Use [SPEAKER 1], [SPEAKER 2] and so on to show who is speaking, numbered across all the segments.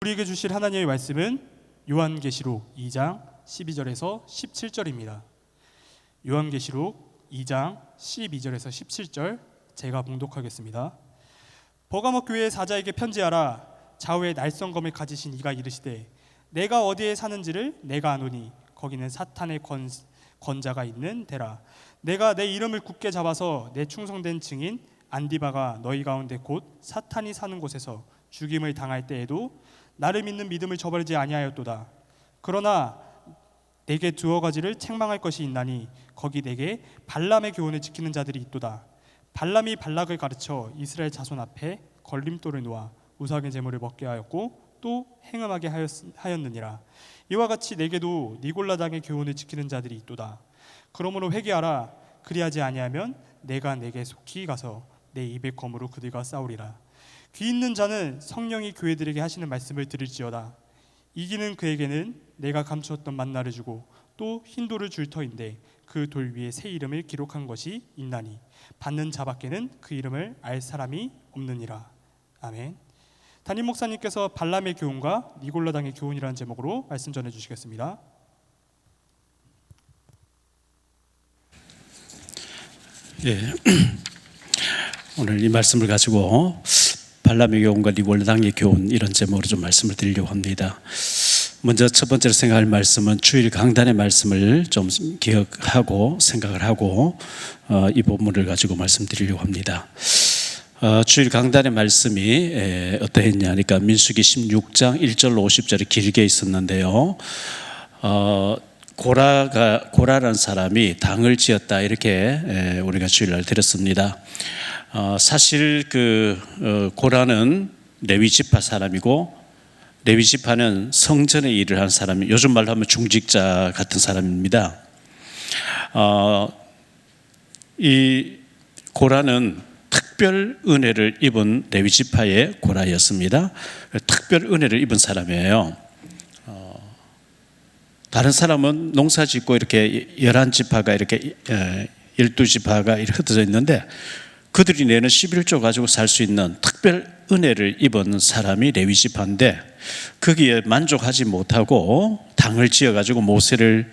[SPEAKER 1] 우리에게 주실 하나님의 말씀은 요한계시록 2장 12절에서 17절입니다. 요한계시록 2장 12절에서 17절 제가 봉독하겠습니다. 버가모 교회의 사자에게 편지하라. 좌우에 날성검을 가지신 이가 이르시되 내가 어디에 사는지를 내가 아노니 거기는 사탄의 권자가 있는 데라. 내가 내 이름을 굳게 잡아서 내 충성된 증인 안디바가 너희 가운데 곧 사탄이 사는 곳에서 죽임을 당할 때에도 나를 믿는 믿음을 저버리지 아니하였도다. 그러나 내게 두어 가지를 책망할 것이 있나니 거기 내게 발람의 교훈을 지키는 자들이 있도다. 발람이 발락을 가르쳐 이스라엘 자손 앞에 걸림돌을 놓아 우상의 제물을 먹게 하였고 또 행음하게 하였느니라. 이와 같이 내게도 니골라당의 교훈을 지키는 자들이 있도다. 그러므로 회개하라. 그리하지 아니하면 내가 내게 속히 가서 내 입의 검으로 그들과 싸우리라. 귀 있는 자는 성령이 교회들에게 하시는 말씀을 들을지어다. 이기는 그에게는 내가 감추었던 만나를 주고 또 흰 돌을 줄 터인데 그 돌 위에 새 이름을 기록한 것이 있나니 받는 자밖에는 그 이름을 알 사람이 없느니라. 아멘. 담임 목사님께서 발람의 교훈과 니골라당의 교훈이라는 제목으로 말씀 전해주시겠습니다.
[SPEAKER 2] 예, 오늘 이 말씀을 가지고 발람의 교훈과 니골라당의 교훈 이런 제목으로 좀 말씀을 드리려고 합니다. 먼저 첫 번째로 생각할 말씀은 주일 강단의 말씀을 좀 기억하고 생각을 하고 이 본문을 가지고 말씀드리려고 합니다. 주일 강단의 말씀이 어떠했냐 하니까 민수기 16장 1절로 50절이 길게 있었는데요. 고라라는 사람이 당을 지었다 이렇게 우리가 주일날 들었습니다. 사실 고라는 레위 지파 사람이고 레위 지파는 성전의 일을 하는 사람이 요즘 말로 하면 중직자 같은 사람입니다. 이 고라는 특별 은혜를 입은 레위 지파의 고라였습니다. 특별 은혜를 입은 사람이에요. 다른 사람은 농사 짓고 이렇게 11지파가 이렇게 12지파가 이렇게 흩어져 있는데 그들이 내는 11조 가지고 살 수 있는 특별 은혜를 입은 사람이 레위 지파인데 거기에 만족하지 못하고 당을 지어가지고 모세를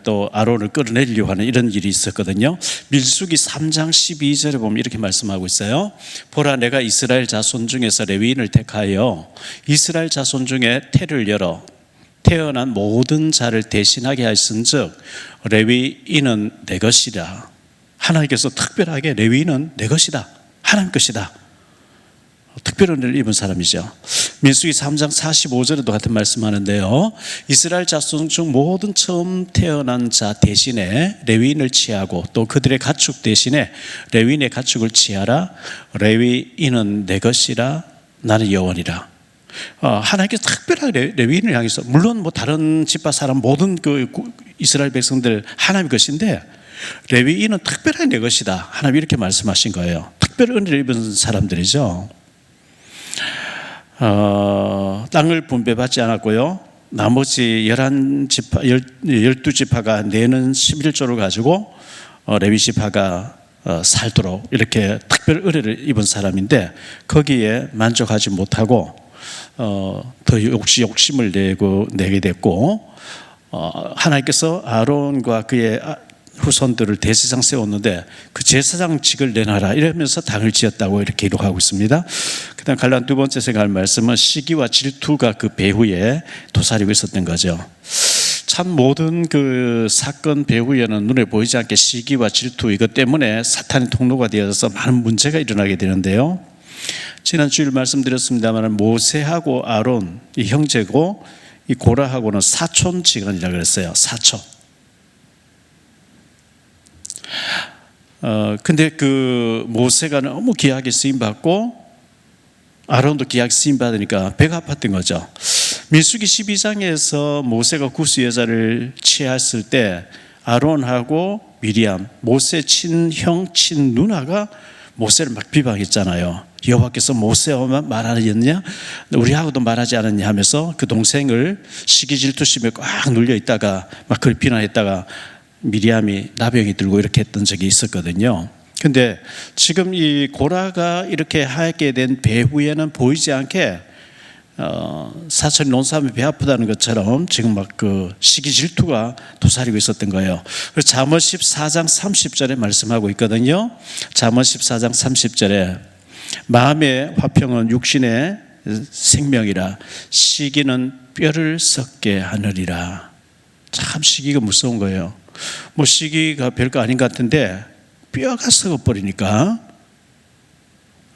[SPEAKER 2] 또 아론을 끌어내리려고 하는 이런 일이 있었거든요. 민수기 3장 12절에 보면 이렇게 말씀하고 있어요. 보라, 내가 이스라엘 자손 중에서 레위인을 택하여 이스라엘 자손 중에 태를 열어 태어난 모든 자를 대신하게 하였은즉 레위인은 내 것이라. 하나님께서 특별하게 레위인은 내 것이다, 하나님 것이다. 특별한 은혜를 입은 사람이죠. 민수기 3장 45절에도 같은 말씀하는데요. 이스라엘 자손 중 모든 처음 태어난 자 대신에 레위인을 취하고 또 그들의 가축 대신에 레위인의 가축을 취하라. 레위인은 내 것이라. 나는 여호와니라. 하나님께서 특별하게 레위인을 향해서, 물론 다른 지파 사람 모든 이스라엘 백성들 하나님의 것인데 레위인은 특별하게 내 것이다. 하나님 이렇게 말씀하신 거예요. 특별 은혜를 입은 사람들이죠. 땅을 분배받지 않았고요. 나머지 12지파가 내는 11조를 가지고 레위 지파가 살도록 이렇게 특별 은혜를 입은 사람인데 거기에 만족하지 못하고 더 욕심을 내게 됐고 하나님께서 아론과 그의 후손들을 대제사장 세웠는데 그 제사장직을 내놔라 이러면서 당을 지었다고 이렇게 기록하고 있습니다. 그 다음 갈라디아 두 번째 생각할 말씀은 시기와 질투가 그 배후에 도사리고 있었던 거죠. 참 모든 그 사건 배후에는 눈에 보이지 않게 시기와 질투 이것 때문에 사탄의 통로가 되어서 많은 문제가 일어나게 되는데요. 지난 주일 말씀드렸습니다만 모세하고 아론 이 형제고 이 고라하고는 사촌지간이라고 그랬어요. 사촌. 근데 그 모세가 너무 귀하게 쓰임받고 아론도 귀하게 쓰임받으니까 배가 아팠던 거죠. 민수기 12장에서 모세가 구스 여자를 취했을 때 아론하고 미리암, 모세 친형 친누나가 모세를 막 비방했잖아요. 여호와께서 모세와만 말하였냐, 우리하고도 말하지 않았냐 하면서 그 동생을 시기 질투심에 꽉 눌려 있다가 막 그걸 비난했다가 미리암이 나병이 들고 이렇게 했던 적이 있었거든요. 근데 지금 이 고라가 이렇게 하게 된 배후에는 보이지 않게 사촌이 논사하면 배 아프다는 것처럼 지금 막 그 시기 질투가 도사리고 있었던 거예요. 그래서 잠언 14장 30절에 말씀하고 있거든요. 잠언 14장 30절에 마음의 화평은 육신의 생명이라 시기는 뼈를 썩게 하느니라. 참 시기가 무서운 거예요. 뭐 시기가 별거 아닌 것 같은데 뼈가 썩어버리니까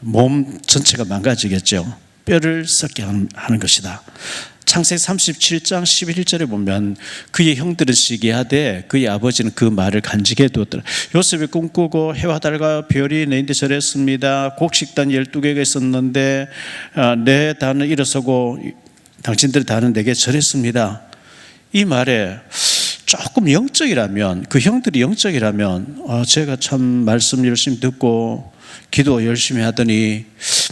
[SPEAKER 2] 몸 전체가 망가지겠죠. 뼈를 썩게 하는 것이다. 창세기 37장 11절에 보면 그의 형들은 시기하되 그의 아버지는 그 말을 간직해 두었더라. 요셉이 꿈꾸고 해와 달과 별이 내인데 절했습니다. 곡식단 12개가 있었는데 내 단은 일어서고 당신들의 단은 내게 절했습니다. 이 말에 조금 영적이라면, 그 형들이 영적이라면 제가 참 말씀 열심히 듣고 기도 열심히 하더니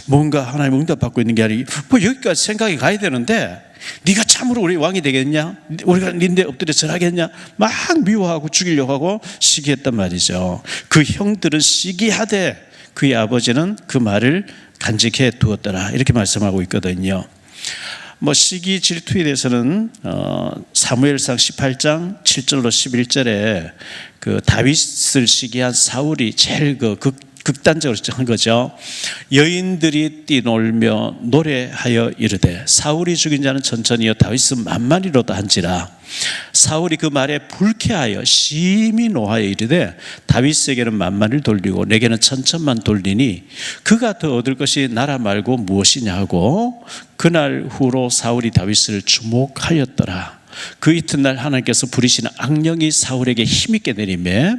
[SPEAKER 2] 뭔가 하나님 응답받고 있는 게 아니고 뭐 여기까지 생각이 가야 되는데 네가 참으로 우리 왕이 되겠냐? 우리가 닌데 엎드려 절하겠냐? 막 미워하고 죽이려고 하고 시기했단 말이죠. 그 형들은 시기하되 그의 아버지는 그 말을 간직해 두었더라. 이렇게 말씀하고 있거든요. 뭐 시기 질투에 대해서는 사무엘상 18장 7절로 11절에 그 다윗을 시기한 사울이 제일 극단적으로 한 거죠. 여인들이 뛰놀며 노래하여 이르되 사울이 죽인 자는 천천히요 다윗은 만만히로도 한지라. 사울이 그 말에 불쾌하여 심히 노하여 이르되 다윗에게는 만만을 돌리고 내게는 천천만 돌리니 그가 더 얻을 것이 나라 말고 무엇이냐 하고 그날 후로 사울이 다윗을 주목하였더라. 그 이튿날 하나님께서 부리시는 악령이 사울에게 힘있게 내리매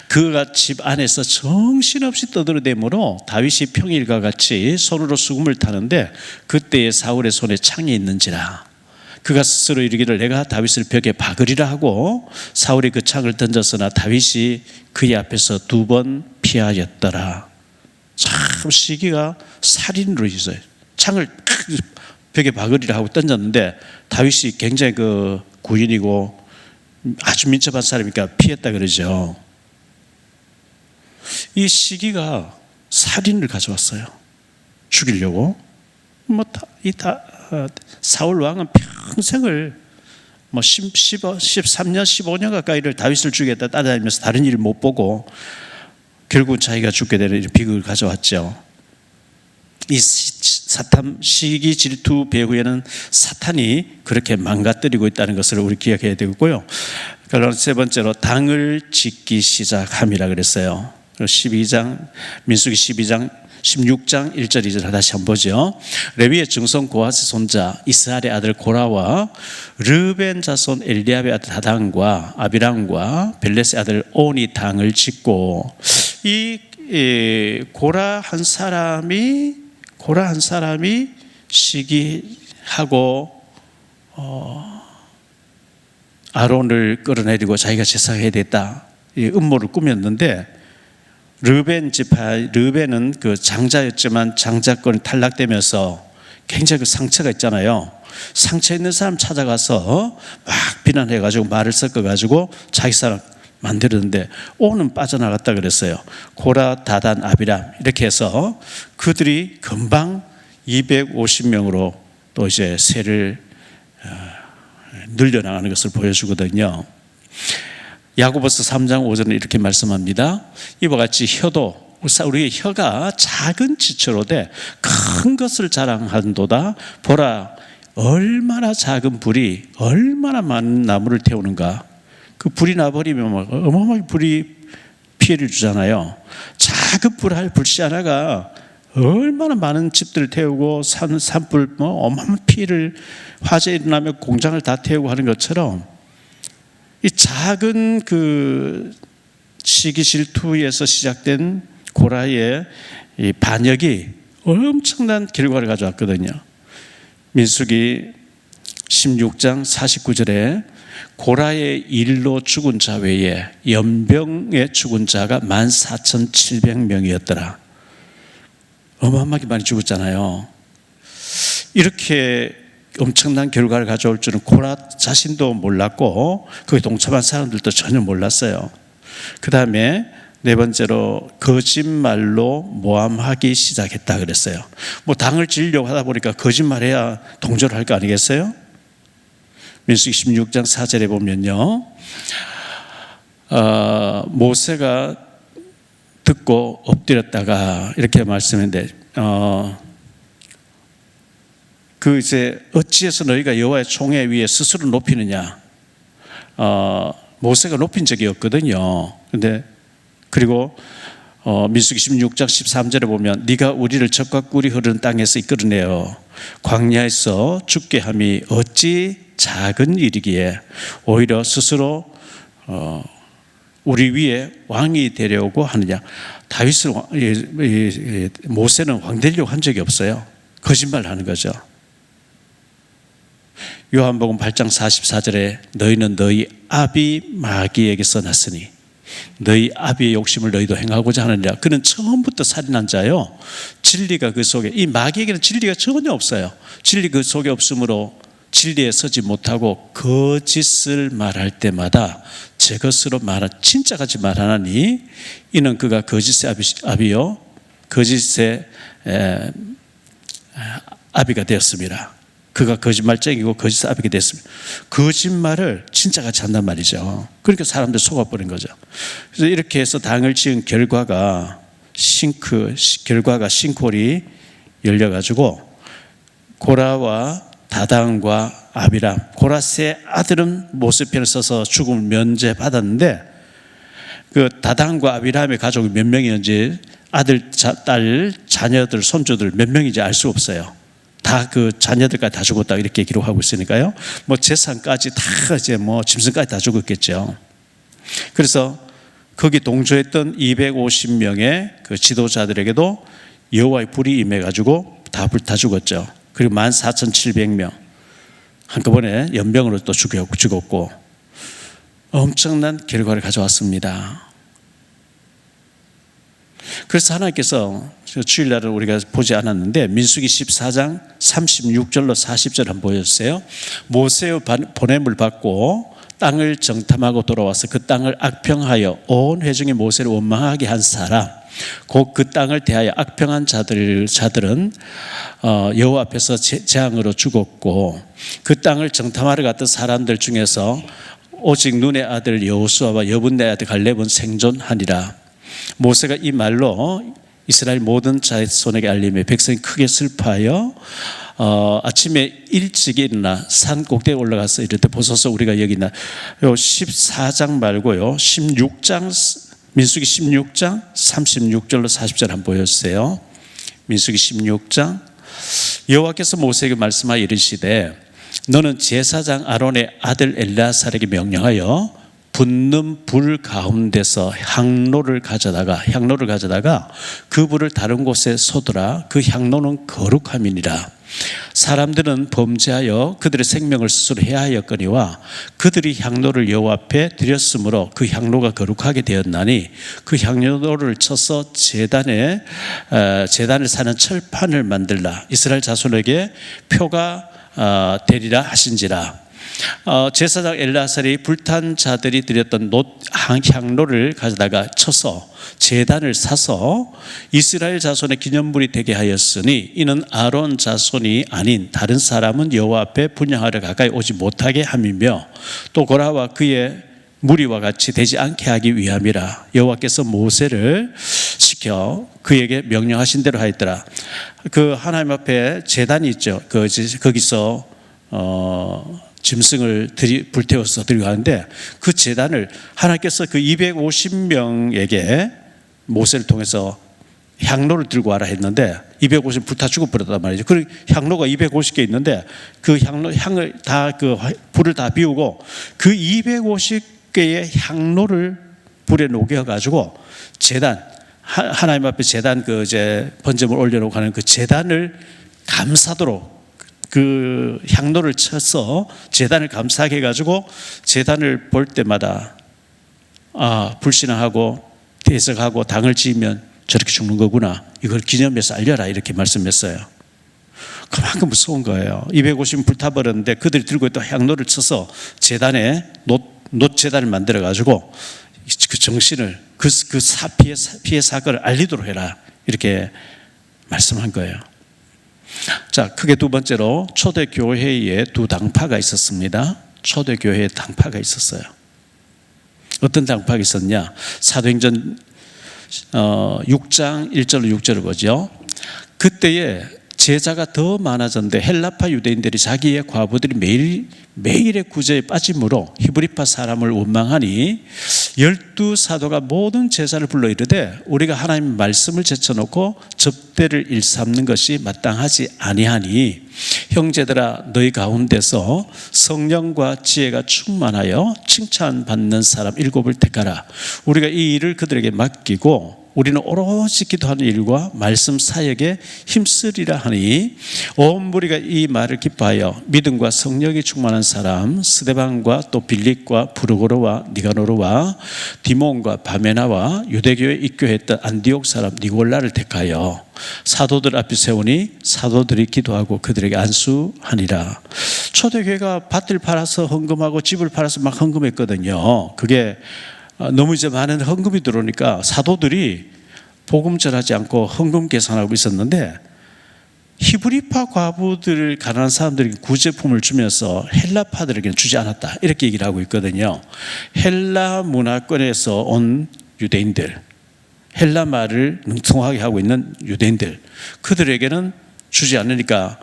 [SPEAKER 2] 그가 집 안에서 정신없이 떠들어대므로 다윗이 평일과 같이 손으로 수금을 타는데 그때에 사울의 손에 창이 있는지라. 그가 스스로 이르기를 내가 다윗을 벽에 박으리라 하고 사울이 그 창을 던졌으나 다윗이 그의 앞에서 2번 피하였더라. 참 시기가 살인으로 있어요. 창을 벽에 박으리라 하고 던졌는데 다윗이 굉장히 그 구인이고 아주 민첩한 사람이니까 피했다 그러죠. 이 시기가 살인을 가져왔어요. 죽이려고. 사울 왕은 평생을 13년 15년 가까이를 다윗을 죽이겠다 따라다니면서 다른 일을 못 보고 결국 자기가 죽게 되는 비극을 가져왔죠. 이 사탄 시기 질투 배후에는 사탄이 그렇게 망가뜨리고 있다는 것을 우리 기억해야 되고요. 그리고 세 번째로 당을 짓기 시작함이라 그랬어요. 12장 민수기 12장 16장 1절 2절 다시 한번 보죠. 레위의 증손 고핫의 손자 이스라엘의 아들 고라와 르벤 자손 엘리압의 아들 다단과 아비람과 벨렛의 아들 온이 당을 짓고 이 고라 한 사람이 시기하고 아론을 끌어내리고 자기가 제사해야 됐다 이 음모를 꾸몄는데 르벤은 그 장자였지만 장자권이 탈락되면서 굉장히 그 상처가 있잖아요. 상처 있는 사람 찾아가서 막 비난해가지고 말을 섞어가지고 자기 사람 만들었는데 오는 빠져나갔다 그랬어요. 고라, 다단, 아비람 이렇게 해서 그들이 금방 250명으로 또 이제 세를 늘려나가는 것을 보여주거든요. 야고보서 3장 5절은 이렇게 말씀합니다. 이와 같이 혀도 우리의 혀가 작은 지체로 돼 큰 것을 자랑한도다. 보라 얼마나 작은 불이 얼마나 많은 나무를 태우는가. 그 불이 나버리면 어마어마하게 불이 피해를 주잖아요. 작은 불씨 하나가 얼마나 많은 집들을 태우고 산불 어마어마한 피해를 화재 일어나면 공장을 다 태우고 하는 것처럼 이 작은 그 시기 질투에서 시작된 고라의 이 반역이 엄청난 결과를 가져왔거든요. 민수기 16장 49절에 고라의 일로 죽은 자 외에 연병에 죽은 자가 14,700명이었더라. 어마어마하게 많이 죽었잖아요. 이렇게 엄청난 결과를 가져올 줄은 고라 자신도 몰랐고 거기 동참한 사람들도 전혀 몰랐어요. 그 다음에 네 번째로 거짓말로 모함하기 시작했다 그랬어요. 뭐 당을 지으려고 하다 보니까 거짓말해야 동조를 할 거 아니겠어요? 민수기 16장 4절에 보면요, 모세가 듣고 엎드렸다가 이렇게 말씀했는데, 그 이제 어찌해서 너희가 여호와의 총회 위에 스스로 높이느냐? 모세가 높인 적이 없거든요. 근데 그리고 민수기 16장 13절에 보면 네가 우리를 적과 꿀이 흐르는 땅에서 이끌어내어 광야에서 죽게 함이 어찌 작은 일이기에 오히려 스스로 우리 위에 왕이 되려고 하느냐. 다윗을 모세는 왕 되려고 한 적이 없어요. 거짓말 하는 거죠. 요한복음 8장 44절에 너희는 너희 아비 마귀에게서 났으니 너희 아비의 욕심을 너희도 행하고자 하느니라. 그는 처음부터 살인한 자요, 진리가 그 속에, 이 마귀에게는 진리가 전혀 없어요. 진리 그 속에 없으므로 진리에 서지 못하고 거짓을 말할 때마다 제 것으로 말하, 진짜같이 말하나니 이는 그가 거짓의 아비요 거짓의 아비가 되었습니다. 그가 거짓말쟁이고 거짓의 아비가 됐습니다. 거짓말을 진짜같이 한단 말이죠. 그러니까 사람들 속아버린 거죠. 그래서 이렇게 해서 당을 지은 결과가 싱크홀이 열려가지고 고라와 다단과 아비람, 고라스의 아들은 모세 편을 써서 죽음을 면제받았는데 그 다단과 아비람의 가족이 몇 명이었는지, 아들, 딸, 자녀들, 손주들 몇 명인지 알 수 없어요. 다 그 자녀들까지 다 죽었다 이렇게 기록하고 있으니까요. 뭐 재산까지 다 이제 뭐 짐승까지 다 죽었겠죠. 그래서 거기 동조했던 250명의 그 지도자들에게도 여호와의 불이 임해가지고 다 불타 죽었죠. 그리고 14,700명 한꺼번에 연병으로 또 죽었고 엄청난 결과를 가져왔습니다. 그래서 하나님께서 주일날은 우리가 보지 않았는데 민수기 14장 36절로 40절 한번 보여주세요. 모세의 보냄을 받고 땅을 정탐하고 돌아와서 그 땅을 악평하여 온 회중이 모세를 원망하게 한 사람, 곧 그 땅을 대하여 악평한 자들은 여호와 앞에서 재앙으로 죽었고, 그 땅을 정탐하러 갔던 사람들 중에서 오직 눈의 아들 여호수아와 여분의 아들 갈렙은 생존하니라. 모세가 이 말로 이스라엘 모든 자손에게 알림해 백성이 크게 슬퍼하여 아침에 일찍 일어나 산 꼭대기에 올라가서 이럴 때 보소서 우리가 여기 있나. 14장 말고요 16장, 민수기 16장 36절로 40절 한번 보여주세요. 민수기 16장. 여호와께서 모세에게 말씀하여 이르시되 너는 제사장 아론의 아들 엘르아살에게 명령하여 붙는 불 가운데서 향로를 가져다가 그 불을 다른 곳에 쏟으라. 그 향로는 거룩함이니라. 사람들은 범죄하여 그들의 생명을 스스로 해하였거니와 그들이 향로를 여호와 앞에 드렸으므로 그 향로가 거룩하게 되었나니 그 향로를 쳐서 제단을 사는 철판을 만들라. 이스라엘 자손에게 표가 되리라 하신지라. 제사장 엘르아살이 불탄 자들이 드렸던 향로를 가져다가 쳐서 제단을 사서 이스라엘 자손의 기념물이 되게 하였으니 이는 아론 자손이 아닌 다른 사람은 여호와 앞에 분향하러 가까이 오지 못하게 함이며 또 고라와 그의 무리와 같이 되지 않게 하기 위함이라. 여호와께서 모세를 시켜 그에게 명령하신 대로 하였더라. 그 하나님 앞에 제단이 있죠. 거기서 짐승을 불태워서 들고 가는데 그 제단을 하나님께서 그 250명에게 모세를 통해서 향로를 들고 와라 했는데 250 불타 죽어버렸단 말이죠. 그 향로가 250개 있는데 그 향을 다 그 불을 다 비우고 그 250개의 향로를 불에 녹여가지고 제단, 하나님 앞에 제단 그 이제 번제물 올려놓고 하는 그 제단을 감싸도록 그 향로를 쳐서 제단을 감싸게 해가지고 제단을 볼 때마다 불신앙하고 대적하고 당을 지으면 저렇게 죽는 거구나. 이걸 기념해서 알려라 이렇게 말씀했어요. 그만큼 무서운 거예요. 250은 불타버렸는데 그들이 들고 있던 향로를 쳐서 제단에 놋 제단을 만들어가지고 그 정신을 피해 사건을 알리도록 해라. 이렇게 말씀한 거예요. 자, 크게 두 번째로 초대교회에 두 당파가 있었습니다. 초대교회에 당파가 있었어요. 어떤 당파가 있었냐? 사도행전 6장 1절로 6절을 보죠. 그때에 제자가 더 많아졌는데 헬라파 유대인들이 자기의 과부들이 매일의 구제에 빠짐으로 히브리파 사람을 원망하니 12사도가 모든 제자를 불러 이르되 우리가 하나님의 말씀을 제쳐놓고 접대를 일삼는 것이 마땅하지 아니하니 형제들아 너희 가운데서 성령과 지혜가 충만하여 칭찬받는 사람 7을 택하라. 우리가 이 일을 그들에게 맡기고 우리는 오로지 기도하는 일과 말씀 사역에 힘쓰리라 하니 온 무리가 이 말을 기뻐하여 믿음과 성령이 충만한 사람 스데반과 또 빌립과 브루고로와 니가노르와 디몬과 바메나와 유대교에 입교했던 안디옥 사람 니골라를 택하여 사도들 앞에 세우니 사도들이 기도하고 그들에게 안수하니라. 초대교회가 밭을 팔아서 헌금하고 집을 팔아서 막 헌금했거든요. 그게 너무 이제 많은 헌금이 들어오니까 사도들이 복음 전하지 않고 헌금 계산하고 있었는데 히브리파 과부들 가난한 사람들이 구제품을 주면서 헬라파들에게는 주지 않았다. 이렇게 얘기를 하고 있거든요. 헬라 문화권에서 온 유대인들, 헬라 말을 능통하게 하고 있는 유대인들, 그들에게는 주지 않으니까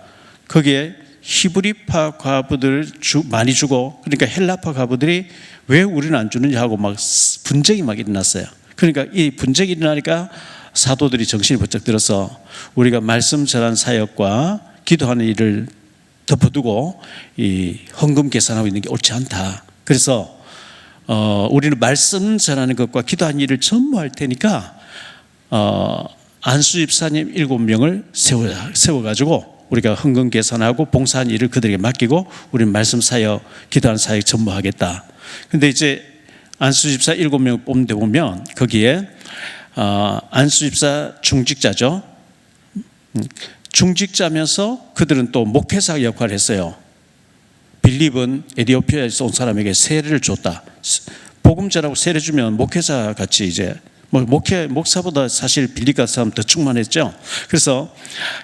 [SPEAKER 2] 거기에 히브리파 과부들 많이 주고, 그러니까 헬라파 과부들이 왜 우리는 안 주느냐 하고 막 분쟁이 막 일어났어요. 그러니까 이 분쟁이 일어나니까 사도들이 정신이 번쩍 들어서 우리가 말씀 전한 사역과 기도하는 일을 덮어두고 이 헌금 계산하고 있는 게 옳지 않다. 그래서 우리는 말씀 전하는 것과 기도하는 일을 전무할 테니까 안수 집사님 7명을 세워가지고 우리가 헌금 계산하고 봉사하는 일을 그들에게 맡기고 우리는 말씀 사역, 기도하는 사역 전무하겠다. 근데 이제 안수집사 7명을 뽑는 데 보면 거기에 안수집사 중직자죠. 중직자면서 그들은 또 목회사 역할을 했어요. 빌립은 에티오피아에서 온 사람에게 세례를 줬다. 복음 전하고 세례 주면 목회사 같이 이제 목사보다 사실 빌립 같은 사람 더 충만했죠. 그래서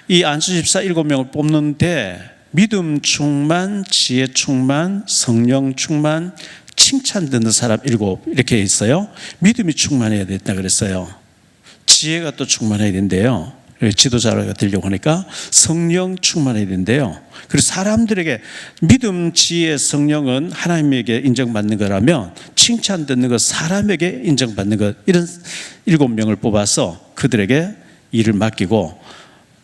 [SPEAKER 2] 이 안수집사 7명을 뽑는데 믿음 충만, 지혜 충만, 성령 충만, 칭찬 듣는 사람 7 이렇게 있어요. 믿음이 충만해야 된다 그랬어요. 지혜가 또 충만해야 된대요. 지도자가 되려고 하니까 성령 충만해야 된대요. 그리고 사람들에게 믿음, 지혜, 성령은 하나님에게 인정받는 거라면 칭찬 듣는 것, 사람에게 인정받는 것, 이런 7명을 뽑아서 그들에게 일을 맡기고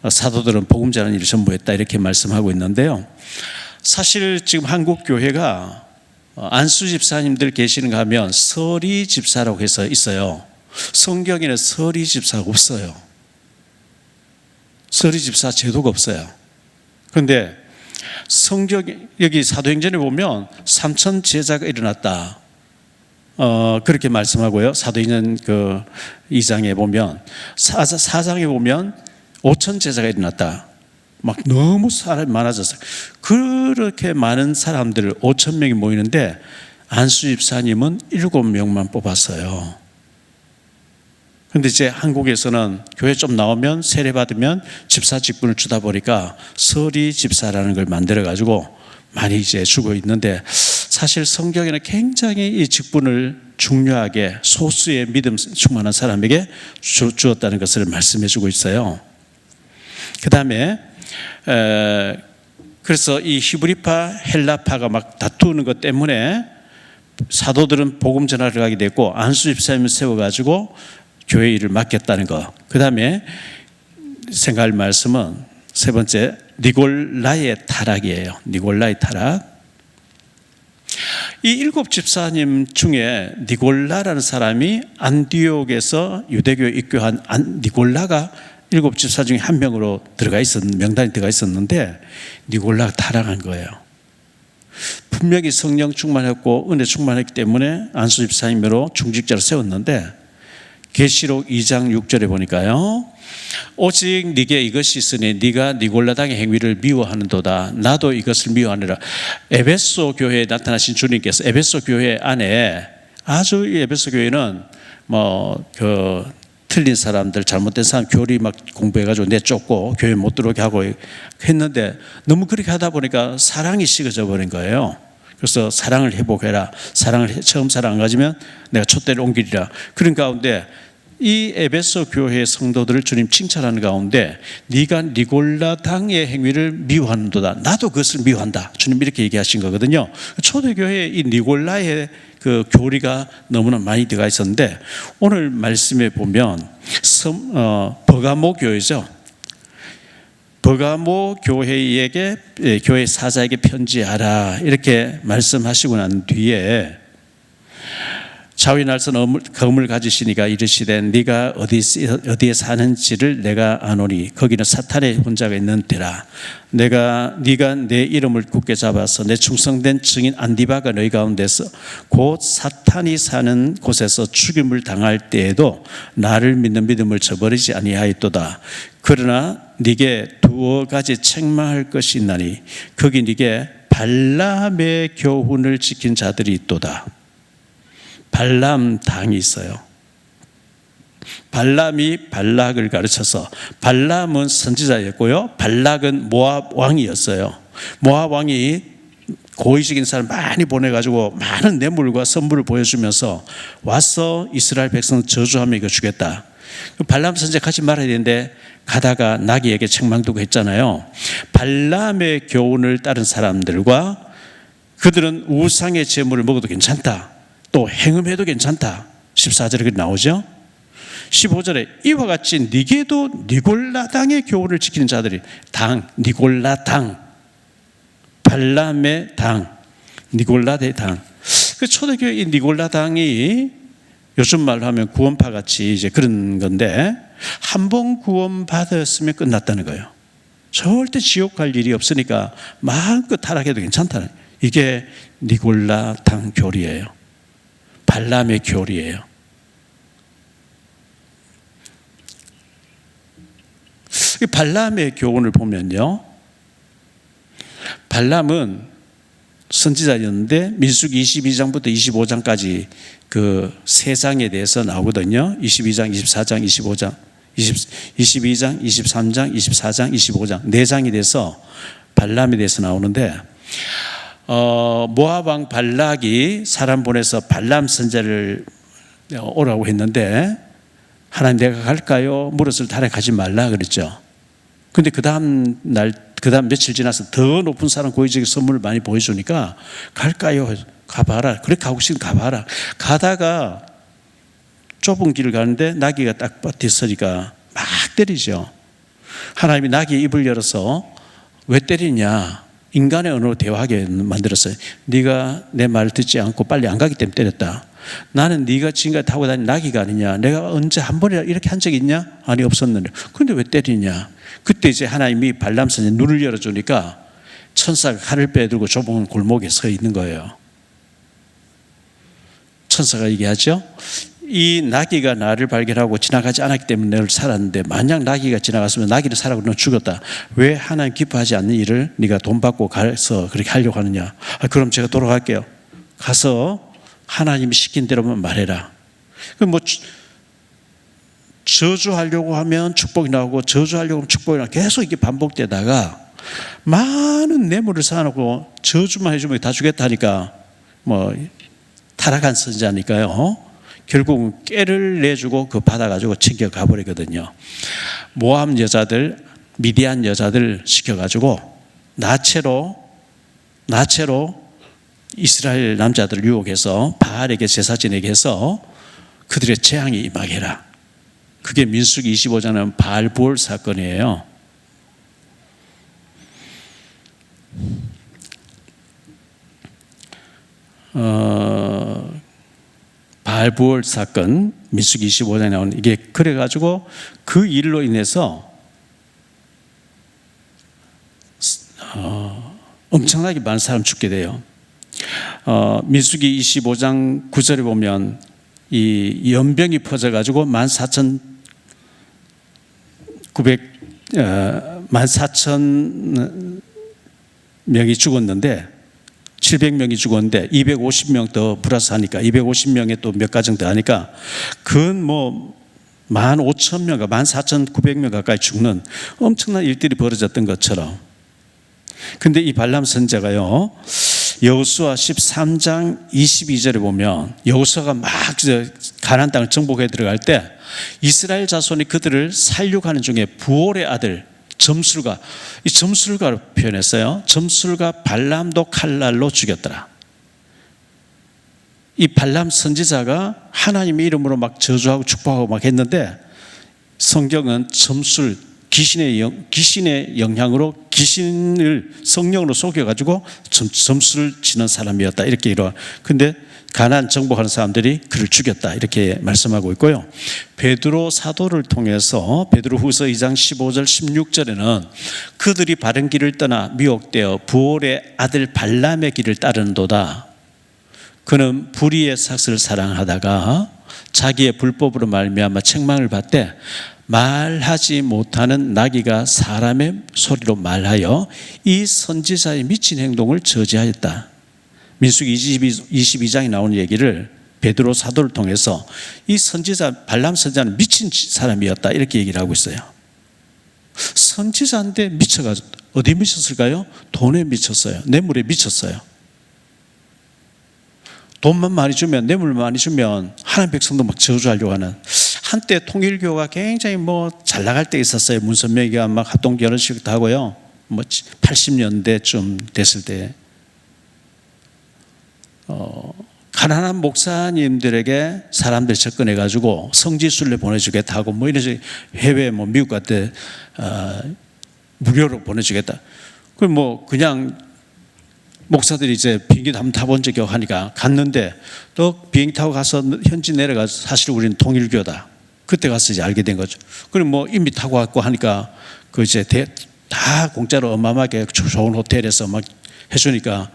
[SPEAKER 2] 사도들은 복음 전하는 일을 전부했다 이렇게 말씀하고 있는데요. 사실 지금 한국 교회가 안수 집사님들 계시는 거 하면 서리 집사라고 해서 있어요. 성경에는 서리 집사가 없어요. 서리 집사 제도가 없어요. 그런데 성경 여기 사도행전에 보면 3천 제자가 일어났다. 그렇게 말씀하고요. 사도행전 2장에 보면 4장에 보면 5천 제자가 일어났다. 막 너무 사람이 많아졌어요. 그렇게 많은 사람들 5천 명이 모이는데 안수 집사님은 7명만 뽑았어요. 그런데 이제 한국에서는 교회 좀 나오면 세례 받으면 집사 직분을 주다 보니까 서리 집사라는 걸 만들어 가지고 많이 이제 주고 있는데 사실 성경에는 굉장히 이 직분을 중요하게 소수의 믿음 충만한 사람에게 주었다는 것을 말씀해 주고 있어요. 그 다음에 그래서 이 히브리파 헬라파가 막 다투는 것 때문에 사도들은 복음 전하러 가게 됐고 안수 집사님을 세워가지고 교회 일을 맡겼다는 것. 그 다음에 생각할 말씀은 세 번째 니골라의 타락이에요. 니골라의 타락. 이 7 집사님 중에 니골라라는 사람이 안디옥에서 유대교에 입교한 니골라가 7 집사 중에 한 명으로 명단이 들어가 있었는데 니골라가 타락한 거예요. 분명히 성령 충만했고 은혜 충만했기 때문에 안수 집사님으로 중직자로 세웠는데 계시록 2장 6절에 보니까요. 오직 네게 이것이 있으니 네가 니골라당의 행위를 미워하는도다. 나도 이것을 미워하느라. 에베소 교회에 나타나신 주님께서 에베소 교회 안에 아주 이 에베소 교회는 그 틀린 사람들, 잘못된 사람 교리 막 공부해가지고 내쫓고 교회 못 들어오게 하고 했는데 너무 그렇게 하다 보니까 사랑이 식어져 버린 거예요. 그래서 사랑을 회복해라. 처음 사랑 안 가지면 내가 촛대를 옮기리라. 그런 가운데 이 에베소 교회의 성도들을 주님 칭찬하는 가운데 네가 니골라당의 행위를 미워하는도다. 나도 그것을 미워한다. 주님 이렇게 얘기하신 거거든요. 초대교회에 이 니골라의 그 교리가 너무나 많이 들어가 있었는데 오늘 말씀에 보면 버가모 교회죠. 버가모 교회에게 교회 사자에게 편지하라 이렇게 말씀하시고 난 뒤에 좌위 날선 검을 가지시니가 이르시되 네가 어디에 사는지를 내가 아노니 거기는 사탄의 혼자가 있는 데라. 네가 내 이름을 굳게 잡아서 내 충성된 증인 안디바가 너희 가운데서 곧 사탄이 사는 곳에서 죽임을 당할 때에도 나를 믿는 믿음을 저버리지 아니하였도다. 그러나 네게 두어 가지 책망할 것이 있나니 거기 네게 발람의 교훈을 지킨 자들이 있도다. 발람 당이 있어요. 발람이 발락을 가르쳐서 발람은 선지자였고요. 발락은 모압 왕이었어요. 모압 왕이 고의적인 사람 많이 보내가지고 많은 뇌물과 선물을 보여주면서 와서 이스라엘 백성 저주하며 이거 주겠다. 발람 선지자 가지 말아야 되는데 가다가 나귀에게 책망두고 했잖아요. 발람의 교훈을 따른 사람들과 그들은 우상의 제물을 먹어도 괜찮다. 또 행음해도 괜찮다. 14절에 그렇게 나오죠. 15절에 이와 같이 니게도 니골라당의 교훈을 지키는 자들이 니골라당 발람의 당 니골라의 당. 그 초대교회 이 니골라당이 요즘 말로 하면 구원파 같이 이제 그런 건데 한 번 구원받았으면 끝났다는 거예요. 절대 지옥 갈 일이 없으니까 마음껏 타락해도 괜찮다는 이게 니골라당 교리예요. 발람의 교리예요. 발람의 교훈을 보면요, 발람은 선지자였는데 민수기 22장부터 25장까지 그 세 장에 대해서 나오거든요. 22장, 24장, 25장, 22장, 23장, 24장, 25장 네 장에 대해서 발람에 대해서 나오는데 모압 왕 발락이 사람 보내서 발람 선지자를 오라고 했는데 하나님 내가 갈까요? 물었을 때 가지 말라 그랬죠. 근데 그 다음 며칠 지나서 더 높은 사람 고의적인 선물을 많이 보여주니까 갈까요? 가봐라. 그래 가고 싶으면 가봐라. 가다가 좁은 길을 가는데 나귀가 딱 버티서니까 막 때리죠. 하나님이 나귀의 입을 열어서 왜 때리냐? 인간의 언어로 대화하게 만들었어요. 네가 내 말을 듣지 않고 빨리 안 가기 때문에 때렸다. 나는 네가 지금까지 타고 다닌 나귀가 아니냐. 내가 언제 한 번이라 이렇게 한 적이 있냐? 아니 없었는데. 그런데 왜 때리냐? 그때 이제 하나님이 발람 선지자 눈을 열어주니까 천사가 칼을 빼들고 좁은 골목에 서 있는 거예요. 천사가 얘기하죠. 이 나귀가 나를 발견하고 지나가지 않았기 때문에 너를 살았는데 만약 나귀가 지나갔으면 나귀를 살아고 너는 죽었다. 왜 하나님 기뻐하지 않는 일을 네가 돈 받고 가서 그렇게 하려고 하느냐. 그럼 제가 돌아갈게요. 가서 하나님이 시킨 대로만 말해라. 뭐 저주하려고 하면 축복이 나오고 저주하려고 하면 축복이 나오고 계속 이게 반복되다가 많은 뇌물을 쌓아놓고 저주만 해주면 다 주겠다니까 뭐 타락한 선지자니까요. 결국은 깨를 내주고 그 받아가지고 챙겨가 버리거든요. 모압 여자들, 미디안 여자들 시켜가지고 나체로 이스라엘 남자들을 유혹해서 바알에게 제사 지내게 해서 그들의 재앙이 임하게 해라. 그게 민수기 25장은 바알부올 사건이에요. 바알부올 사건 민수기 25장에 나오는 이게 그래가지고 그 일로 인해서 엄청나게 많은 사람 죽게 돼요. 민수기 25장 9절에 보면 이 연병이 퍼져가지고 14,000명이 죽었는데 700명이 죽었는데 250명 더 플러스 하니까 250명에 또 몇 가정 더 하니까 근 뭐 15,000명가 14,900명 가까이 죽는 엄청난 일들이 벌어졌던 것처럼. 근데 이 발람 선지자가요, 여호수아 13장 22절에 보면 여호수아가 막 가나안 땅을 정복해 들어갈 때 이스라엘 자손이 그들을 살육하는 중에 부올의 아들 점술가, 이 점술가로 표현했어요. 점술가 발람도 칼날로 죽였더라. 이 발람 선지자가 하나님의 이름으로 막 저주하고 축복하고 막 했는데 성경은 점술, 귀신의 영향으로 귀신을 성령으로 속여가지고 점수를 치는 사람이었다 이렇게 이루어. 근데 가나안 정복하는 사람들이 그를 죽였다 이렇게 말씀하고 있고요. 베드로 사도를 통해서 베드로후서 2장 15절 16절에는 그들이 바른 길을 떠나 미혹되어 부올의 아들 발람의 길을 따르는도다. 그는 불의의 삭을 사랑하다가 자기의 불법으로 말미암아 책망을 받되 말하지 못하는 나귀가 사람의 소리로 말하여 이 선지자의 미친 행동을 저지하였다. 민수기 22장에 나오는 얘기를 베드로 사도를 통해서 이 선지자 발람 선지자는 미친 사람이었다 이렇게 얘기를 하고 있어요. 선지자인데 미쳐가지고 어디 미쳤을까요? 돈에 미쳤어요. 뇌물에 미쳤어요. 돈만 많이 주면, 뇌물 많이 주면 하나님 백성도 막 저주하려고 하는. 한때 통일교가 굉장히 뭐 잘 나갈 때 있었어요. 문선명이가 막 합동 결혼식도 하고요. 뭐 80년대쯤 됐을 때 가난한 목사님들에게 사람들 접근해 가지고 성지순례 보내주겠다 하고 뭐 이런 식으로 해외 뭐 미국 같은 무료로 보내주겠다. 그 뭐 그냥 목사들이 이제 비행기도 한번 타본 적이 하니까 갔는데 또 비행기 타고 가서 현지 내려가서 사실 우리는 통일교다. 그때 가서 이제 알게 된 거죠. 그리고 뭐 이미 타고 왔고 하니까 그 이제 다 공짜로 어마어마하게 좋은 호텔에서 막 해주니까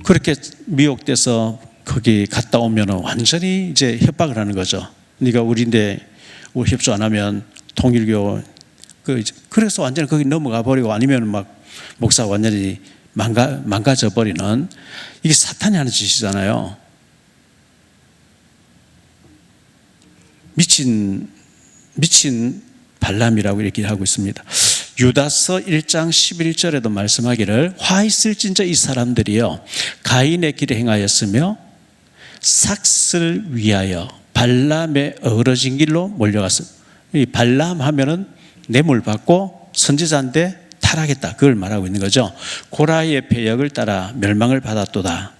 [SPEAKER 2] 그렇게 미혹돼서 거기 갔다 오면은 완전히 이제 협박을 하는 거죠. 네가 우리인데 우리 협조 안 하면 통일교 그래서 완전히 거기 넘어가 버리고 아니면 막 목사가 완전히 망가져 버리는 이게 사탄이 하는 짓이잖아요. 미친 발람이라고 이렇게 하고 있습니다. 유다서 1장 11절에도 말씀하기를 화 있을진저 이 사람들이요 가인의 길에 행하였으며 삭슬 위하여 발람의 어그러진 길로 몰려갔어. 이 발람 하면은 뇌물 받고 선지자인데 타락했다. 그걸 말하고 있는 거죠. 고라의 배역을 따라 멸망을 받았도다.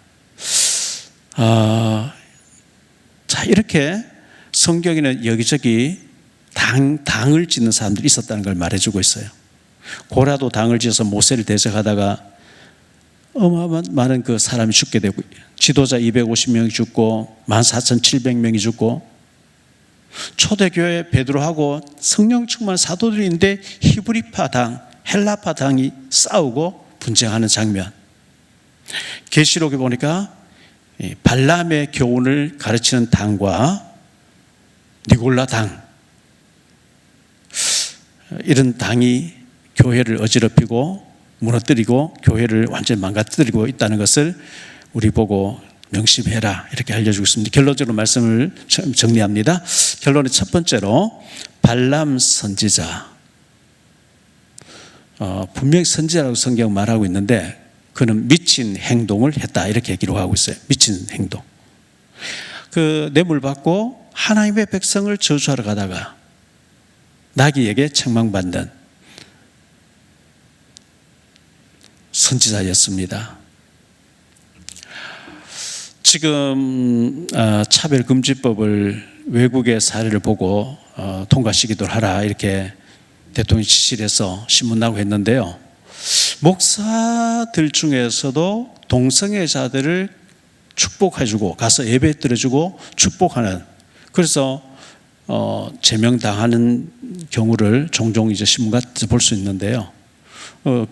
[SPEAKER 2] 자, 이렇게 성경에는 여기저기 당을 짓는 사람들이 있었다는 걸 말해주고 있어요. 고라도 당을 지어서 모세를 대적하다가 어마어마한 많은 그 사람이 죽게 되고 지도자 250명이 죽고 14,700명이 죽고 초대교회 베드로하고 성령 충만 사도들이 있는데 히브리파 당, 헬라파 당이 싸우고 분쟁하는 장면. 계시록에 보니까 발람의 교훈을 가르치는 당과 니골라 당, 이런 당이 교회를 어지럽히고 무너뜨리고 교회를 완전히 망가뜨리고 있다는 것을 우리 보고 명심해라 이렇게 알려주고 있습니다. 결론적으로 말씀을 정리합니다. 결론은 첫 번째로 발람 선지자, 분명히 선지자라고 성경 말하고 있는데 그는 미친 행동을 했다 이렇게 기록하고 있어요. 미친 행동. 그 뇌물 받고 하나님의 백성을 저주하러 가다가 나귀에게 책망받는 선지자였습니다. 지금 차별금지법을 외국의 사례를 보고 통과시키도록 하라 이렇게 대통령이 지시를 해서 신문 나고 했는데요. 목사들 중에서도 동성애자들을 축복해주고 가서 예배 드려주고 축복하는, 그래서 제명당하는 경우를 종종 이제 신문 같이 볼 수 있는데요.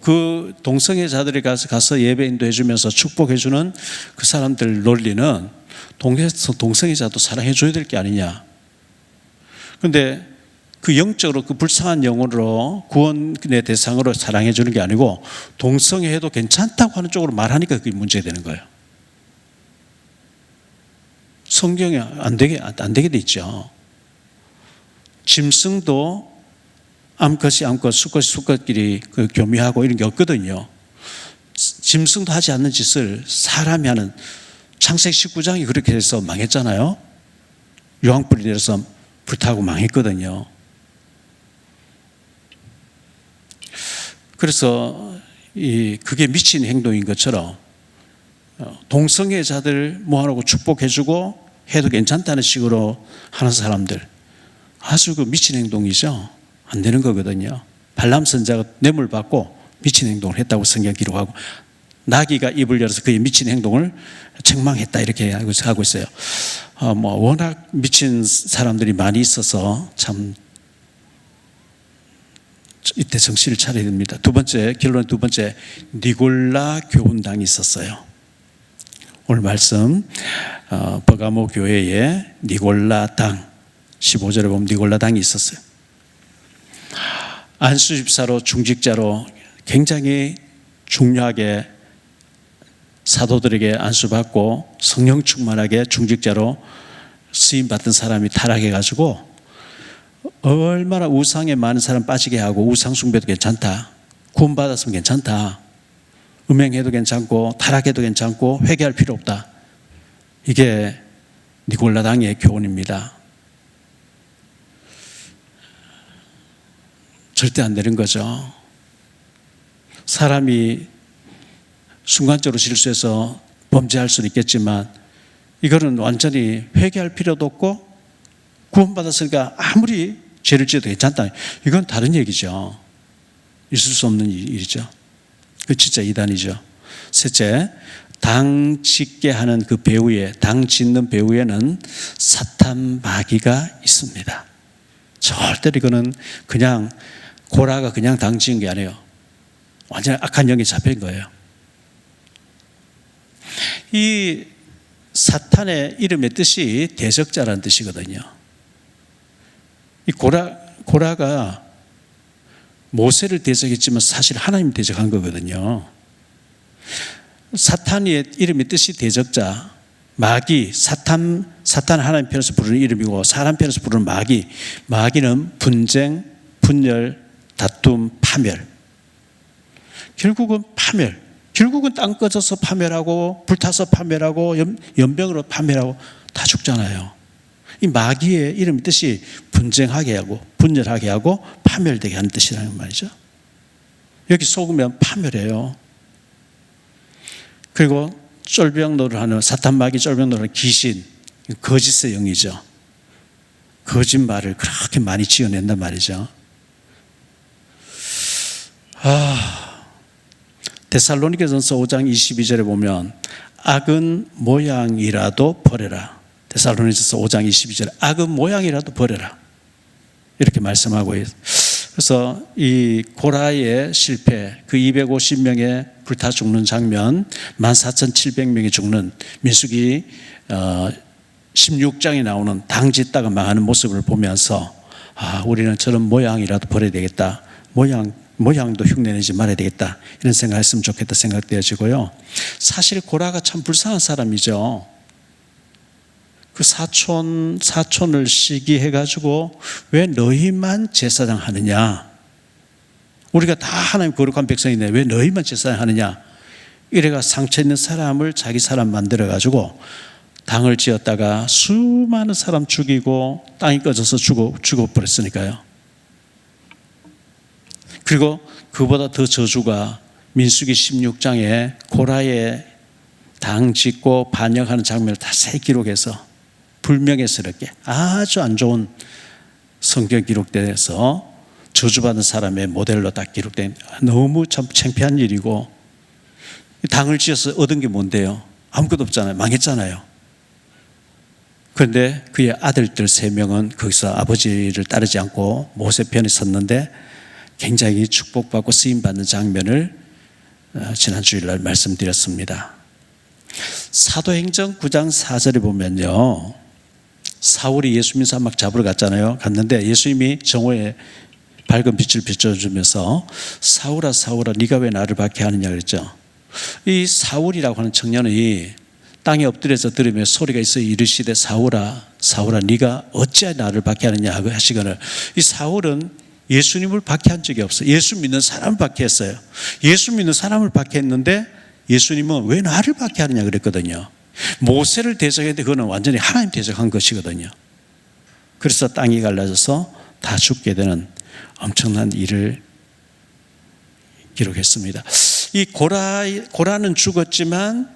[SPEAKER 2] 그 동성애자들이 가서 예배 인도해주면서 축복해주는 그 사람들 논리는 동성애자도 사랑해줘야 될 게 아니냐. 그런데 그 영적으로 그 불쌍한 영혼으로 구원의 대상으로 사랑해 주는 게 아니고 동성애해도 괜찮다고 하는 쪽으로 말하니까 그게 문제가 되는 거예요. 성경에 안 되게 돼 있죠. 짐승도 암컷이 암컷, 수컷이 수컷끼리 그 교미하고 이런 게 없거든요. 짐승도 하지 않는 짓을 사람이 하는, 창세기 19장이 그렇게 해서 망했잖아요. 유황불이 내려서 불타고 망했거든요. 그래서 그게 미친 행동인 것처럼 동성애자들 뭐하라고 축복해주고 해도 괜찮다는 식으로 하는 사람들, 아주 그 미친 행동이죠. 안 되는 거거든요. 발람 선자가 뇌물 받고 미친 행동을 했다고 성경 기록하고, 나귀가 입을 열어서 그의 미친 행동을 책망했다 이렇게 하고 있어요. 워낙 미친 사람들이 많이 있어서 참 이때 정신을 차려야 됩니다. 결론 두 번째, 니골라 교훈당이 있었어요. 오늘 말씀 버가모 교회에 니골라당 15절에 보면 니골라당이 있었어요. 안수 집사로 중직자로 굉장히 중요하게 사도들에게 안수받고 성령 충만하게 중직자로 쓰임받던 사람이 타락해가지고 얼마나 우상에 많은 사람 빠지게 하고, 우상 숭배도 괜찮다, 구원받았으면 괜찮다, 음행해도 괜찮고 타락해도 괜찮고 회개할 필요 없다, 이게 니골라당의 교훈입니다. 절대 안 되는 거죠. 사람이 순간적으로 실수해서 범죄할 수는 있겠지만 이거는 완전히 회개할 필요도 없고 구원받았으니까 아무리 죄를 지어도 괜찮다, 이건 다른 얘기죠. 있을 수 없는 일이죠. 그 진짜 이단이죠. 셋째, 당 짓게 하는 그 배후에, 당 짓는 배후에는 사탄 마귀가 있습니다. 절대로 이거는 그냥 고라가 그냥 당 지은 게 아니에요. 완전 악한 영이 잡힌 거예요. 이 사탄의 이름의 뜻이 대적자라는 뜻이거든요. 이 고라가 모세를 대적했지만 사실 하나님 대적한 거거든요. 사탄의 이름의 뜻이 대적자, 마귀, 사탄 하나님 편에서 부르는 이름이고 사람 편에서 부르는 마귀는 분쟁, 분열, 다툼, 파멸. 결국은 파멸. 결국은 땅 꺼져서 파멸하고 불타서 파멸하고 연병으로 파멸하고 다 죽잖아요. 이 마귀의 이름의 뜻이 분쟁하게 하고 분열하게 하고 파멸되게 하는 뜻이라는 말이죠. 여기 속으면 파멸해요. 그리고 쫄병노를 하는, 사탄 마귀 쫄병노를 하는 귀신, 거짓의 영이죠. 거짓말을 그렇게 많이 지어낸단 말이죠. 데살로니가전서 5장 22절에 보면 악은 모양이라도 버려라. 데살로니가전서 5장 22절에 악은 모양이라도 버려라, 이렇게 말씀하고 있어요. 그래서 이 고라의 실패, 그 250명의 불타 죽는 장면, 14,700명이 죽는 민수기 16장에 나오는 당 짓다가 망하는 모습을 보면서 우리는 저런 모양이라도 버려야 되겠다, 모양도 흉내내지 말아야 되겠다, 이런 생각했으면 좋겠다 생각되어지고요. 사실 고라가 참 불쌍한 사람이죠. 그 사촌을 시기해가지고 왜 너희만 제사장 하느냐, 우리가 다 하나님 거룩한 백성인데 왜 너희만 제사장 하느냐, 이래가 상처 있는 사람을 자기 사람 만들어가지고 당을 지었다가 수많은 사람 죽이고 땅이 꺼져서 죽어버렸으니까요. 그리고 그보다 더 저주가 민수기 16장에 고라의 당 짓고 반역하는 장면을 다 새 기록해서 불명예스럽게 아주 안 좋은 성경 기록돼서 저주받은 사람의 모델로 딱 기록된, 너무 참 창피한 일이고, 당을 지어서 얻은 게 뭔데요? 아무것도 없잖아요. 망했잖아요. 그런데 그의 아들들 3명은 거기서 아버지를 따르지 않고 모세 편에 섰는데 굉장히 축복받고 쓰임받는 장면을 지난 주일날 말씀드렸습니다. 사도행전 9장 4절에 보면요, 사울이 예수 믿는 사람 막 잡으러 갔잖아요. 갔는데 예수님이 정오에 밝은 빛을 비춰주면서 사울아 사울아 네가 왜 나를 박해하느냐 그랬죠. 이 사울이라고 하는 청년이 땅에 엎드려서 들으며 소리가 있어 이르시되 사울아 사울아 네가 어찌하여 나를 박해하느냐 하고 하시거늘, 이 사울은 예수님을 박해한 적이 없어요. 예수 믿는 사람을 박해했어요. 예수 믿는 사람을 박해했는데 예수님은 왜 나를 박해하느냐 그랬거든요. 모세를 대적했는데 그거는 완전히 하나님 대적한 것이거든요. 그래서 땅이 갈라져서 다 죽게 되는 엄청난 일을 기록했습니다. 이 고라는 죽었지만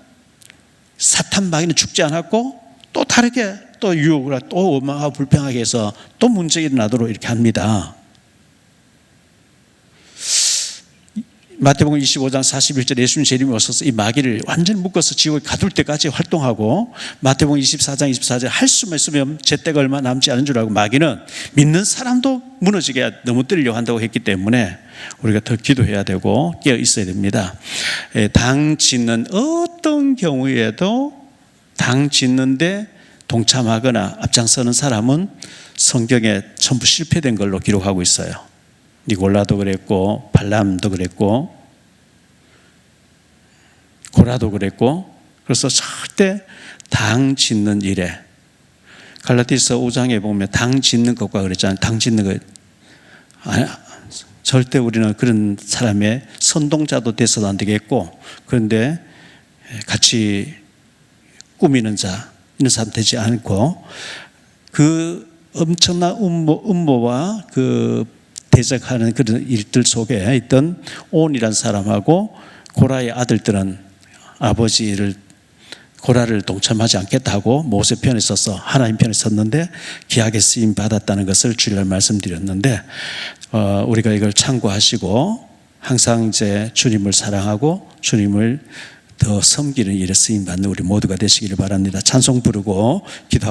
[SPEAKER 2] 사탄 마귀는 죽지 않았고 또 다르게 또 유혹을 또 원망하고 불평하게 해서 또 문제가 일어나도록 이렇게 합니다. 마태복음 25장 41절에 예수님 재림이 오셔서 이 마귀를 완전히 묶어서 지옥에 가둘 때까지 활동하고, 마태복음 24장 24절 할 수만 있으면 제때가 얼마 남지 않은 줄 알고 마귀는 믿는 사람도 무너지게 넘어뜨리려고 한다고 했기 때문에 우리가 더 기도해야 되고 깨어 있어야 됩니다. 당 짓는 어떤 경우에도 당 짓는데 동참하거나 앞장서는 사람은 성경에 전부 실패된 걸로 기록하고 있어요. 니골라도 그랬고 발람도 그랬고 고라도 그랬고, 그래서 절대 당 짓는 일에, 갈라디아서 5장에 보면 당 짓는 것과 그랬잖아요. 당 짓는 것 절대 우리는 그런 사람의 선동자도 돼서도 안 되겠고, 그런데 같이 꾸미는 자 이런 사람 되지 않고, 그 엄청난 음모와 그 대적하는 그런 일들 속에 있던 온이라는 사람하고 고라의 아들들은 고라를 동참하지 않겠다고 모세 편에 서서 하나님 편에 섰는데 기약에 쓰임 받았다는 것을 주일날 말씀드렸는데, 우리가 이걸 참고하시고 항상 이제 주님을 사랑하고 주님을 더 섬기는 일에 쓰임 받는 우리 모두가 되시기를 바랍니다. 찬송 부르고 기도.